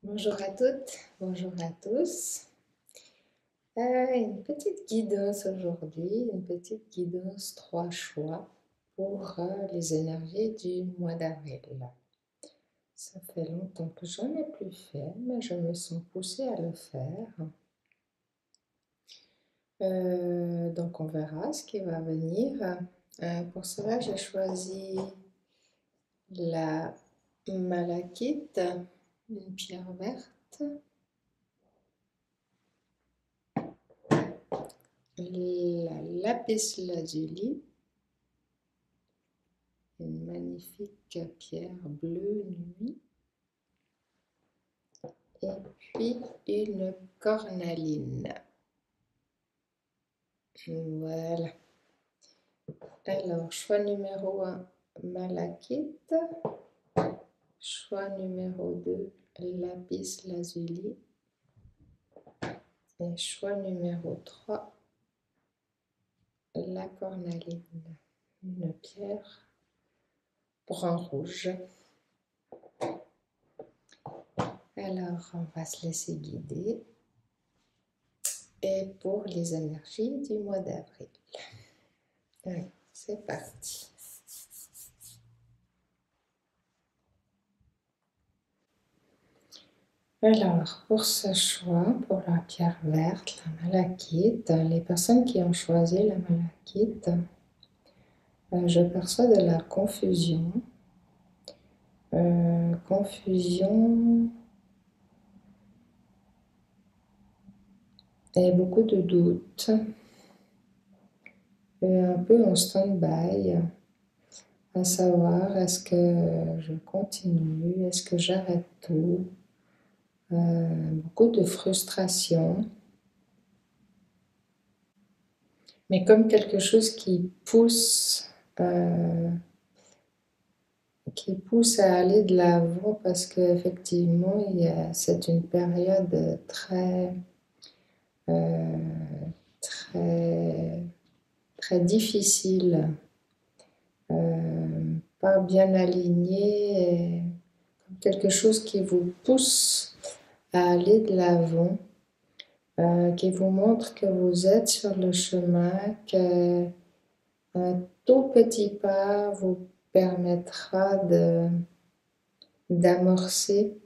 Bonjour à toutes, bonjour à tous. Une petite guidance aujourd'hui, une petite guidance 3 choix pour les énergies du mois d'avril. Ça fait longtemps que j'en ai plus fait, mais je me sens poussée à le faire. Donc on verra ce qui va venir. Pour cela, j'ai choisi la malachite, une pierre verte. La lapis lazuli, une magnifique pierre bleue nuit, et puis une cornaline. Voilà. Alors, choix numéro 1, malachite. Choix numéro 2, lapis lazuli. Et choix numéro 3, la cornaline. Une pierre brun-rouge. Alors, on va se laisser guider. Et pour les énergies du mois d'avril. Allez, c'est parti. Alors, pour ce choix, pour la pierre verte, la malachite, les personnes qui ont choisi la malachite, je perçois de la confusion. Confusion et beaucoup de doutes. Et un peu en stand-by, à savoir est-ce que je continue, est-ce que j'arrête tout. Beaucoup de frustration. Mais comme quelque chose qui pousse à aller de l'avant parce qu'effectivement, c'est une période euh, très, très difficile, pas bien alignée, comme quelque chose qui vous pousse à aller de l'avant, qui vous montre que vous êtes sur le chemin, que un tout petit pas vous permettra d'amorcer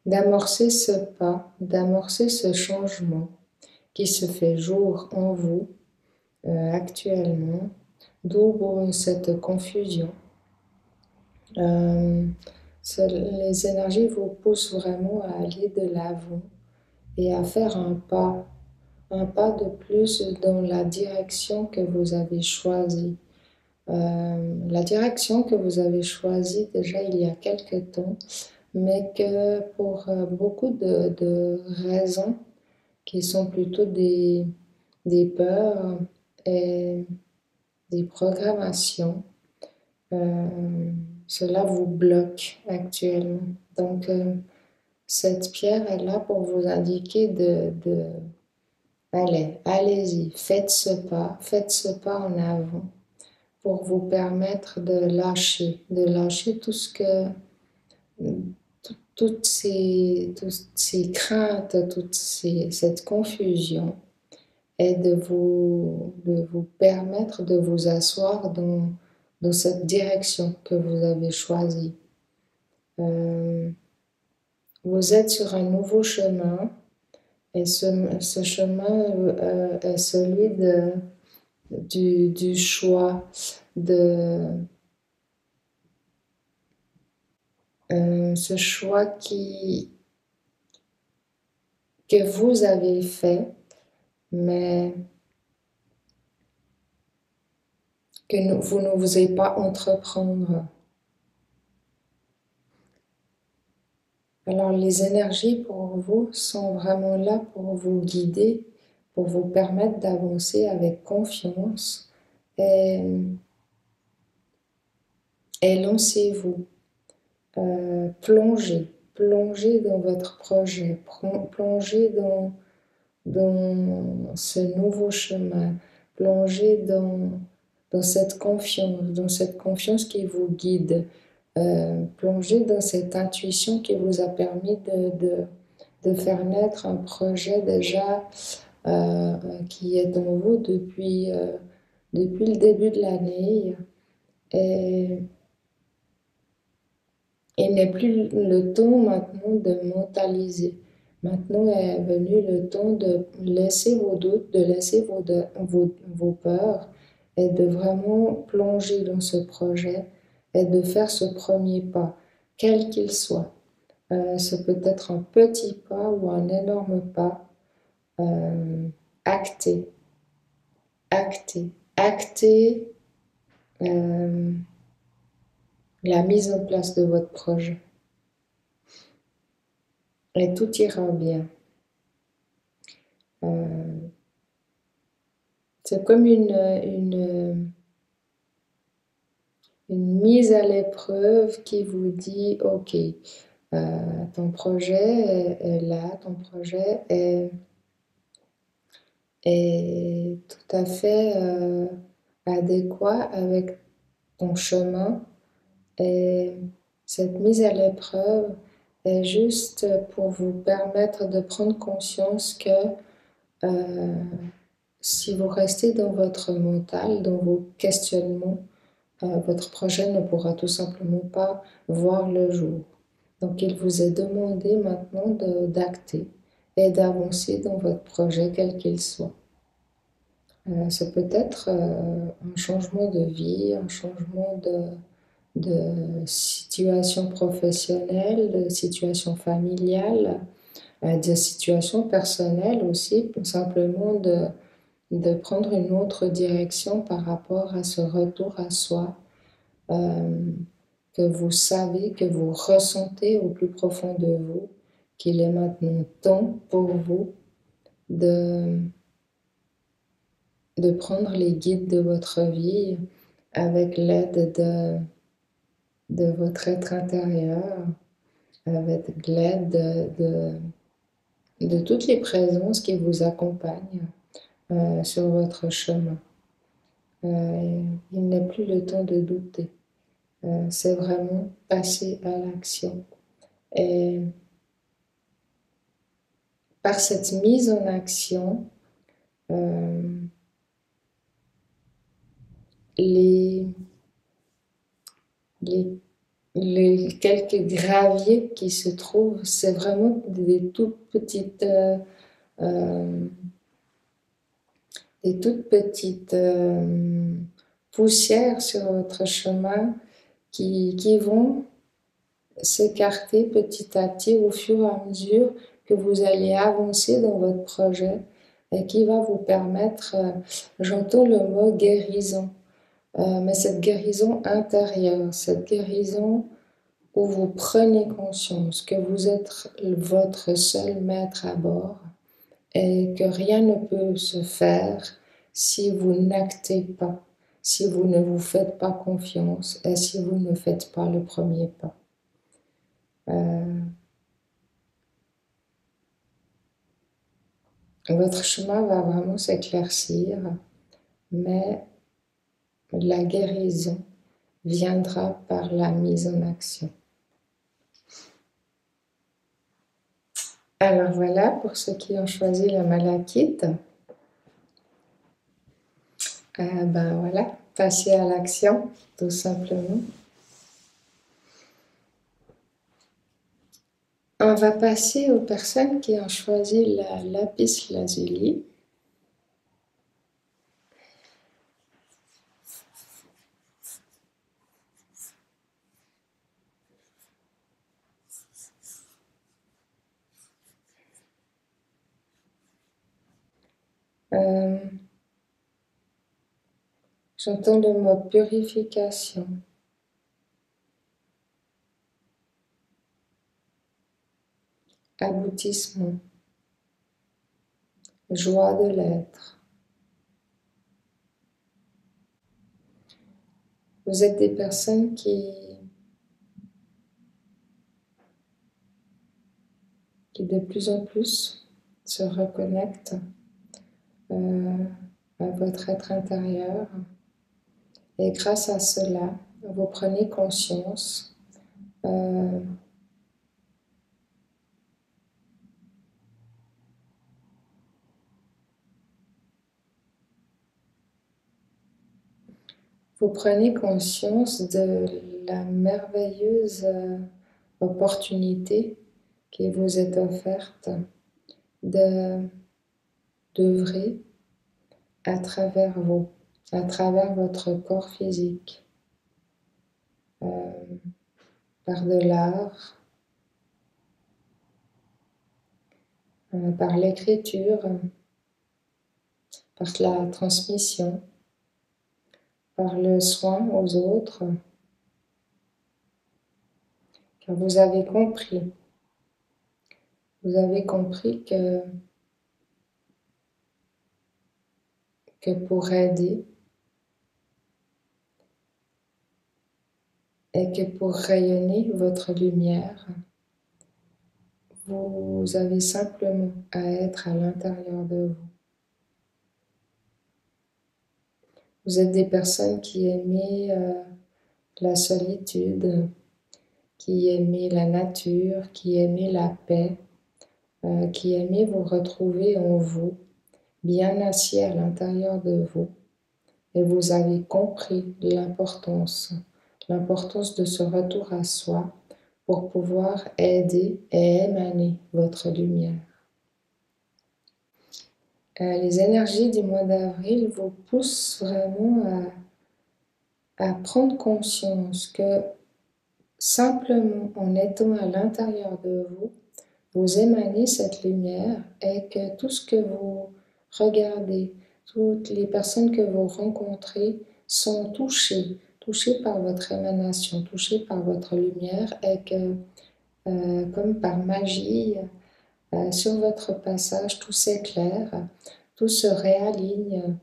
d'amorcer ce pas, d'amorcer ce changement qui se fait jour en vous actuellement, d'où cette confusion. Les énergies vous poussent vraiment à aller de l'avant et à faire un pas de plus dans la direction que vous avez choisie. La direction que vous avez choisie déjà il y a quelque temps, mais que pour beaucoup de raisons qui sont plutôt des peurs et des programmations, cela vous bloque actuellement. Donc, cette pierre est là pour vous indiquer allez, allez-y, faites ce pas en avant pour vous permettre de lâcher tout ce que, toutes ces craintes, cette confusion, et de vous permettre de vous asseoir dans cette direction que vous avez choisie. Vous êtes sur un nouveau chemin et ce chemin est celui du choix, ce choix que vous avez fait, mais que vous ne vous avez pas entreprendre. Alors les énergies pour vous sont vraiment là pour vous guider, pour vous permettre d'avancer avec confiance et lancez-vous, plongez dans votre projet, plongez dans ce nouveau chemin, plongez dans dans cette confiance qui vous guide. Plongez dans cette intuition qui vous a permis de faire naître un projet déjà qui est en vous depuis le début de l'année. Et il n'est plus le temps maintenant de mentaliser. Maintenant est venu le temps de laisser vos doutes, de laisser vos peurs et de vraiment plonger dans ce projet et de faire ce premier pas, quel qu'il soit. Ce peut être un petit pas ou un énorme pas. Acter, acter, acter la mise en place de votre projet. Et tout ira bien. C'est comme une mise à l'épreuve qui vous dit, OK, ton projet est là, ton projet est tout à fait adéquat avec ton chemin. Et cette mise à l'épreuve est juste pour vous permettre de prendre conscience que si vous restez dans votre mental, dans vos questionnements, votre projet ne pourra tout simplement pas voir le jour. Donc il vous est demandé maintenant d'acter et d'avancer dans votre projet quel qu'il soit. Ça peut être un changement de vie, un changement de situation professionnelle, de situation familiale, de situation personnelle aussi, simplement de prendre une autre direction par rapport à ce retour à soi que vous savez, que vous ressentez au plus profond de vous, qu'il est maintenant temps pour vous de prendre les guides de votre vie avec l'aide de votre être intérieur, avec l'aide de toutes les présences qui vous accompagnent sur votre chemin. Il n'est plus le temps de douter. C'est vraiment passer à l'action. Et par cette mise en action, les quelques graviers qui se trouvent, c'est vraiment des toutes petites poussières sur votre chemin qui vont s'écarter petit à petit au fur et à mesure que vous allez avancer dans votre projet et qui va vous permettre, j'entends le mot guérison, mais cette guérison intérieure, cette guérison où vous prenez conscience que vous êtes votre seul maître à bord et que rien ne peut se faire si vous n'actez pas, si vous ne vous faites pas confiance et si vous ne faites pas le premier pas. Votre chemin va vraiment s'éclaircir, mais la guérison viendra par la mise en action. Alors voilà, pour ceux qui ont choisi la malachite, ben voilà, passez à l'action, tout simplement. On va passer aux personnes qui ont choisi la lapis lazuli. J'entends le mot purification, aboutissement, joie de l'être. Vous êtes des personnes qui de plus en plus se reconnectent à votre être intérieur Et grâce à cela, vous prenez conscience euh, vous prenez conscience de la merveilleuse opportunité qui vous est offerte de d'œuvrer à travers vous, à travers votre corps physique, euh, par de l'art, par l'écriture, par la transmission, par le soin aux autres, car vous avez compris que pour aider et que pour rayonner votre lumière, vous avez simplement à être à l'intérieur de vous. Vous êtes des personnes qui aimez la solitude, qui aimez la nature, qui aimez la paix, qui aimez vous retrouver en vous, bien assis à l'intérieur de vous. Et vous avez compris l'importance de ce retour à soi pour pouvoir aider et émaner votre lumière. Les énergies du mois d'avril vous poussent vraiment à prendre conscience que simplement en étant à l'intérieur de vous, vous émanez cette lumière et que tout ce que vous regardez, toutes les personnes que vous rencontrez sont touchées par votre émanation, touchées par votre lumière et que, comme par magie, sur votre passage, tout s'éclaire, tout se réaligne,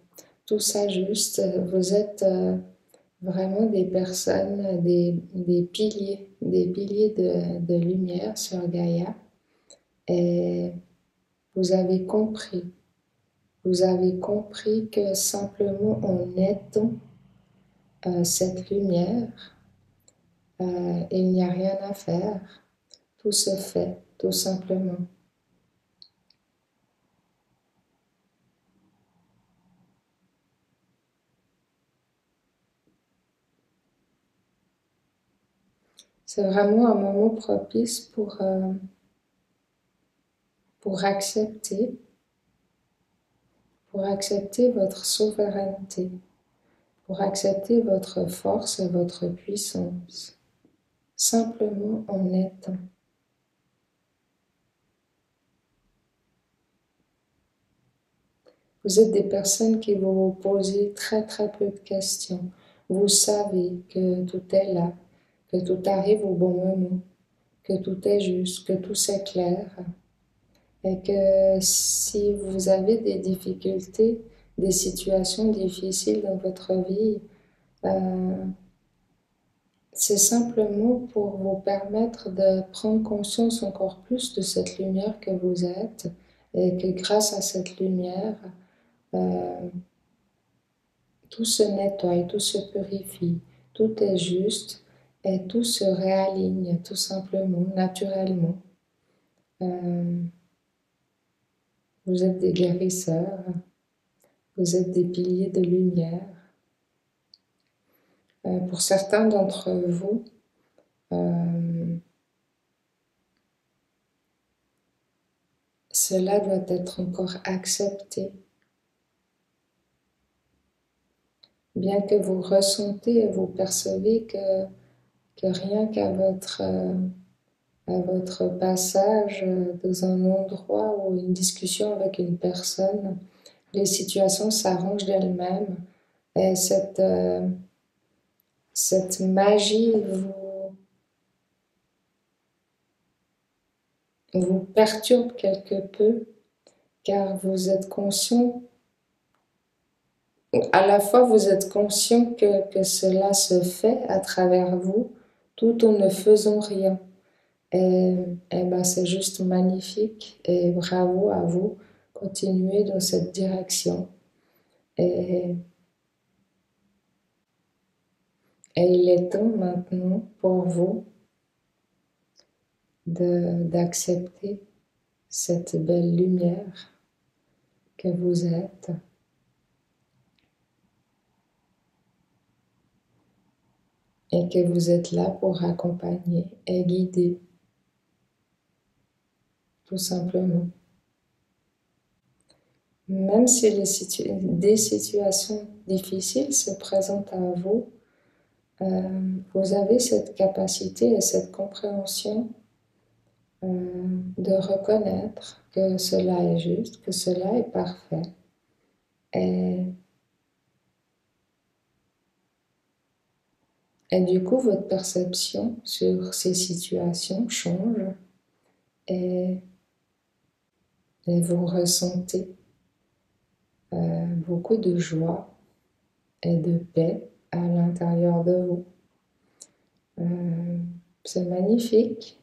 tout s'ajuste. Vous êtes vraiment des personnes, des piliers de lumière sur Gaïa. Et vous avez compris que simplement en étant cette lumière, il n'y a rien à faire. Tout se fait, tout simplement. C'est vraiment un moment propice pour accepter votre souveraineté, pour accepter votre force et votre puissance, simplement en étant. Vous êtes des personnes qui vont vous poser très très peu de questions. Vous savez que tout est là, que tout arrive au bon moment, que tout est juste, que tout s'éclaire. Et que si vous avez des difficultés, des situations difficiles dans votre vie, c'est simplement pour vous permettre de prendre conscience encore plus de cette lumière que vous êtes et que grâce à cette lumière, tout se nettoie, tout se purifie, tout est juste et tout se réaligne tout simplement, naturellement. Vous êtes des guérisseurs, vous êtes des piliers de lumière. Pour certains d'entre vous, cela doit être encore accepté. Bien que vous ressentez et vous percevez que rien qu'à votre passage dans un endroit ou une discussion avec une personne, les situations s'arrangent d'elles-mêmes et cette magie vous perturbe quelque peu car vous êtes conscient, à la fois vous êtes conscient que cela se fait à travers vous tout en ne faisant rien. Et ben c'est juste magnifique et bravo à vous. Continuez dans cette direction. Et Et il est temps maintenant pour vous d'accepter cette belle lumière que vous êtes et que vous êtes là pour accompagner et guider, tout simplement. Même si des situations difficiles se présentent à vous, vous avez cette capacité et cette compréhension de reconnaître que cela est juste, que cela est parfait. Et, et du coup, votre perception sur ces situations change et, et vous ressentez beaucoup de joie et de paix à l'intérieur de vous. C'est magnifique.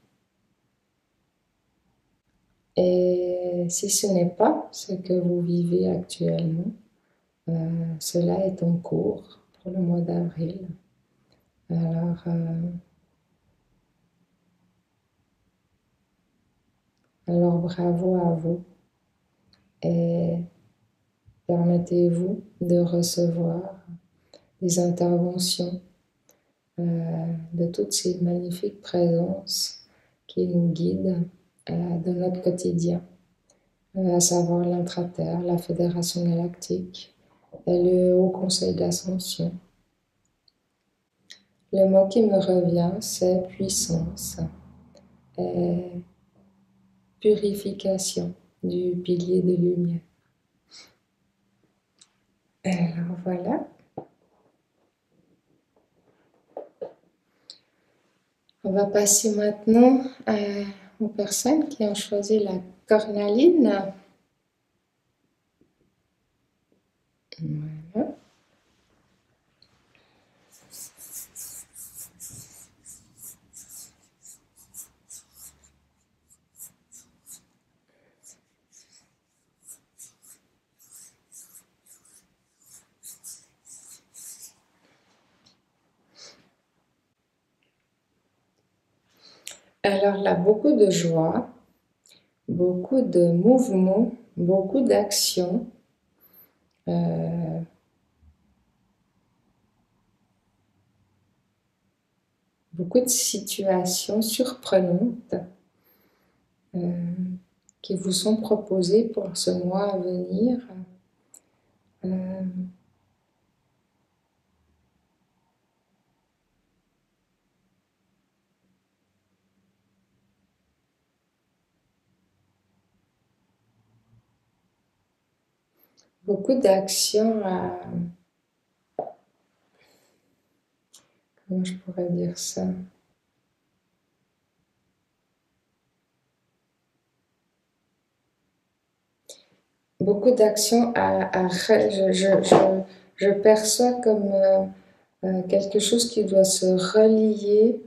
Et si ce n'est pas ce que vous vivez actuellement, cela est en cours pour le mois d'avril. Alors bravo à vous et permettez-vous de recevoir des interventions de toutes ces magnifiques présences qui nous guident dans notre quotidien, à savoir l'Intraterre, la Fédération Galactique et le Haut Conseil d'Ascension. Le mot qui me revient, c'est puissance et purification du pilier de lumière. Alors voilà. On va passer maintenant aux personnes qui ont choisi la cornaline. Voilà. Alors là, beaucoup de joie, beaucoup de mouvements, beaucoup d'actions. Beaucoup de situations surprenantes qui vous sont proposées pour ce mois à venir. Beaucoup d'actions à... Comment je pourrais dire ça? Beaucoup d'actions je perçois comme quelque chose qui doit se relier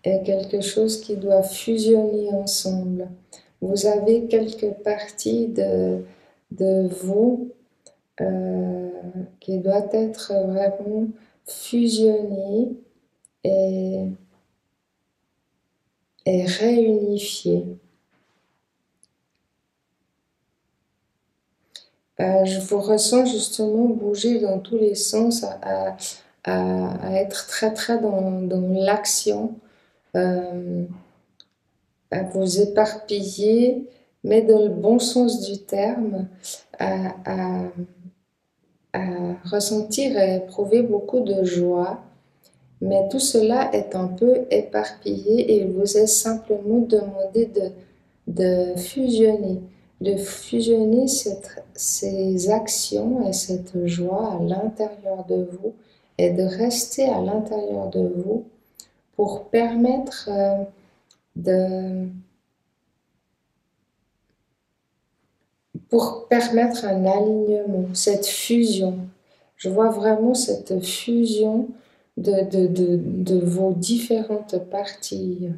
et quelque chose qui doit fusionner ensemble. Vous avez quelques parties de vous qui doit être vraiment fusionnées et réunifiées. Je vous ressens justement bouger dans tous les sens, à être très très dans l'action, à vous éparpiller, mais dans le bon sens du terme, à ressentir et éprouver beaucoup de joie. Mais tout cela est un peu éparpillé et il vous est simplement demandé de fusionner. De fusionner ces actions et cette joie à l'intérieur de vous et de rester à l'intérieur de vous pour permettre un alignement, cette fusion. Je vois vraiment cette fusion de vos différentes parties.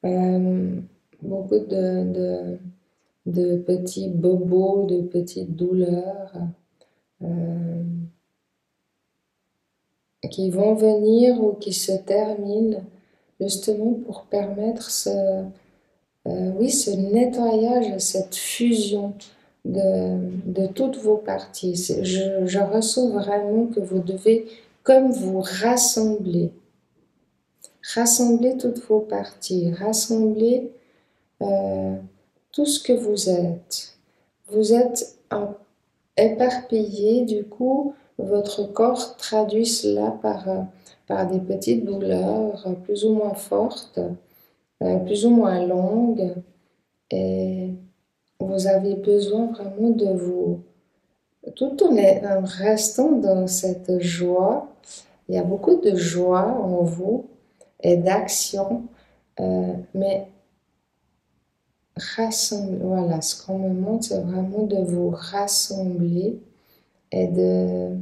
Euh, beaucoup de petits bobos, de petites douleurs qui vont venir ou qui se terminent justement pour permettre oui, ce nettoyage, cette fusion de toutes vos parties. Je ressens vraiment que vous devez comme vous rassembler toutes vos parties, rassembler euh, tout ce que vous êtes. Vous êtes éparpillé, du coup, votre corps traduit cela par des petites douleurs plus ou moins fortes, plus ou moins longues, et vous avez besoin vraiment de vous, tout en restant dans cette joie. Il y a beaucoup de joie en vous et d'action, mais rassembler, voilà, ce qu'on me montre, c'est vraiment de vous rassembler et de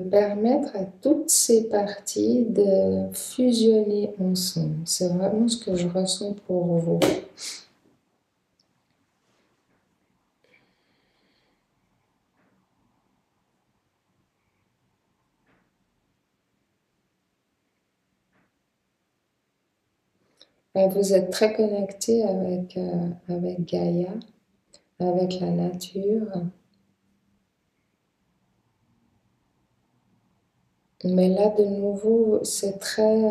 permettre à toutes ces parties de fusionner ensemble. C'est vraiment ce que je ressens pour vous. Vous êtes très connecté avec Gaïa, avec la nature. Mais là, de nouveau, c'est très...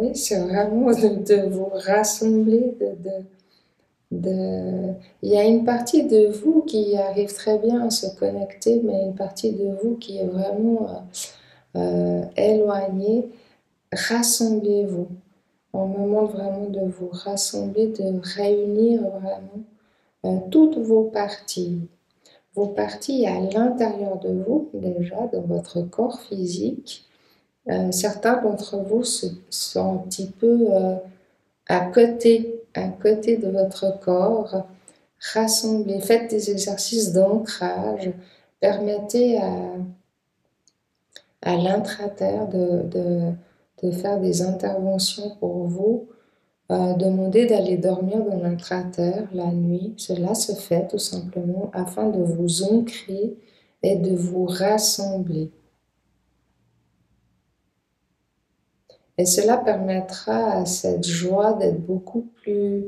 oui, c'est vraiment de vous rassembler, Il y a une partie de vous qui arrive très bien à se connecter, mais une partie de vous qui est vraiment éloignée. Rassemblez-vous. On me demande vraiment de vous rassembler, de réunir vraiment toutes vos parties à l'intérieur de vous, déjà, dans votre corps physique. Certains d'entre vous sont un petit peu à côté de votre corps. Rassemblez, faites des exercices d'ancrage, permettez à l'intra-terre de faire des interventions pour vous. Demandez d'aller dormir dans l'intra-terre la nuit. Cela se fait tout simplement afin de vous ancrer et de vous rassembler. Et cela permettra à cette joie d'être beaucoup plus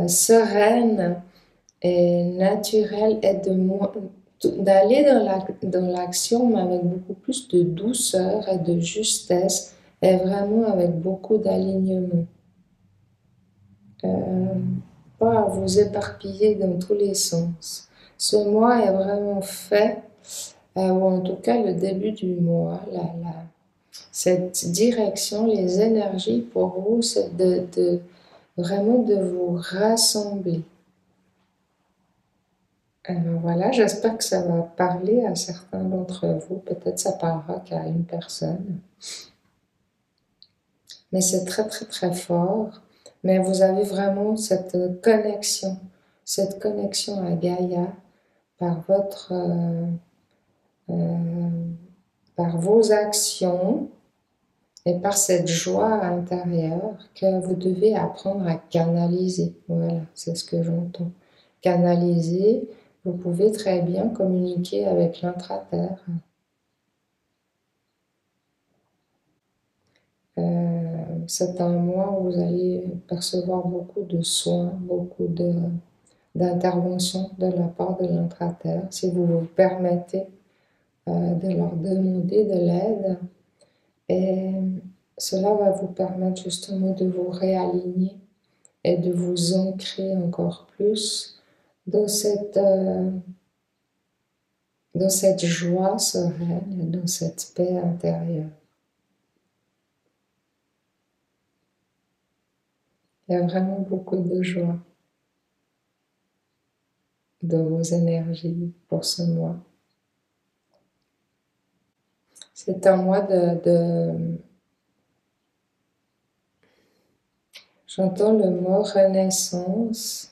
sereine et naturelle et d'aller dans l'action mais avec beaucoup plus de douceur et de justesse et vraiment avec beaucoup d'alignement. Pas à vous éparpiller dans tous les sens. Ce mois est vraiment fait, ou en tout cas le début du mois, cette direction, les énergies pour vous, c'est vraiment de vous rassembler. Alors voilà, j'espère que ça va parler à certains d'entre vous. Peut-être ça parlera qu'à une personne. Mais c'est très très très fort. Mais vous avez vraiment cette connexion à Gaïa par par vos actions et par cette joie intérieure que vous devez apprendre à canaliser. Voilà, c'est ce que j'entends. Canaliser, vous pouvez très bien communiquer avec l'intra-terre. C'est un mois où vous allez percevoir beaucoup de soins, beaucoup d'interventions de la part de l'intra-terre. Si vous vous permettez de leur demander de l'aide, et cela va vous permettre justement de vous réaligner et de vous ancrer encore plus dans dans cette joie sereine, dans cette paix intérieure. Il y a vraiment beaucoup de joie dans vos énergies pour ce mois. C'est un mois j'entends le mot renaissance,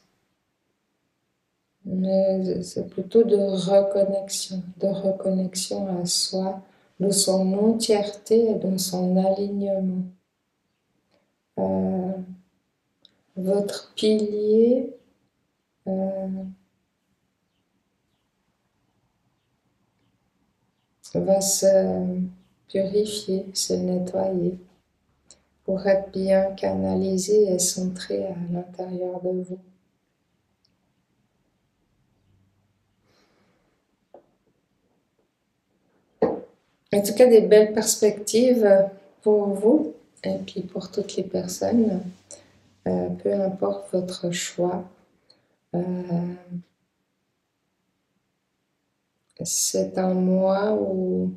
mais c'est plutôt de reconnexion à soi, de son entièreté et de son alignement. Votre pilier va se purifier, se nettoyer pour être bien canalisé et centré à l'intérieur de vous. En tout cas, des belles perspectives pour vous et puis pour toutes les personnes, peu importe votre choix. C'est un mois où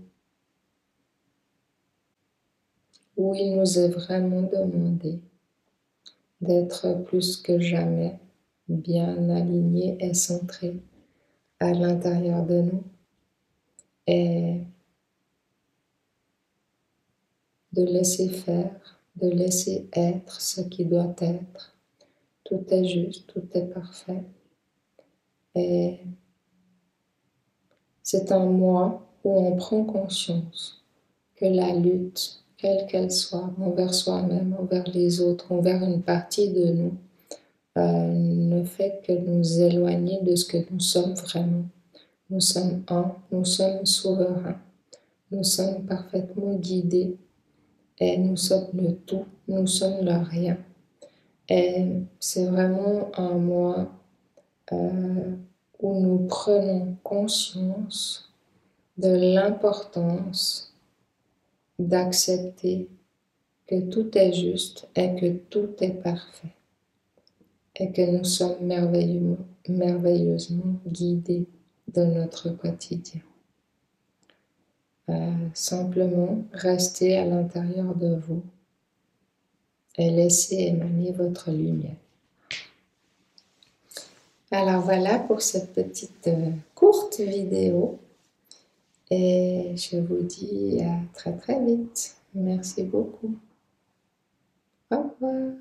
il nous est vraiment demandé d'être plus que jamais bien alignés et centrés à l'intérieur de nous et de laisser faire, de laisser être ce qui doit être. Tout est juste, tout est parfait. Et c'est un mois où on prend conscience que la lutte, quelle qu'elle soit, envers soi-même, envers les autres, envers une partie de nous, ne fait que nous éloigner de ce que nous sommes vraiment. Nous sommes un, nous sommes souverains, nous sommes parfaitement guidés et nous sommes le tout, nous sommes le rien. Et c'est vraiment un mois où nous prenons conscience de l'importance d'accepter que tout est juste et que tout est parfait et que nous sommes merveilleusement guidés dans notre quotidien. Simplement restez à l'intérieur de vous et laissez émaner votre lumière. Alors voilà pour cette petite courte vidéo et je vous dis à très très vite. Merci beaucoup. Au revoir.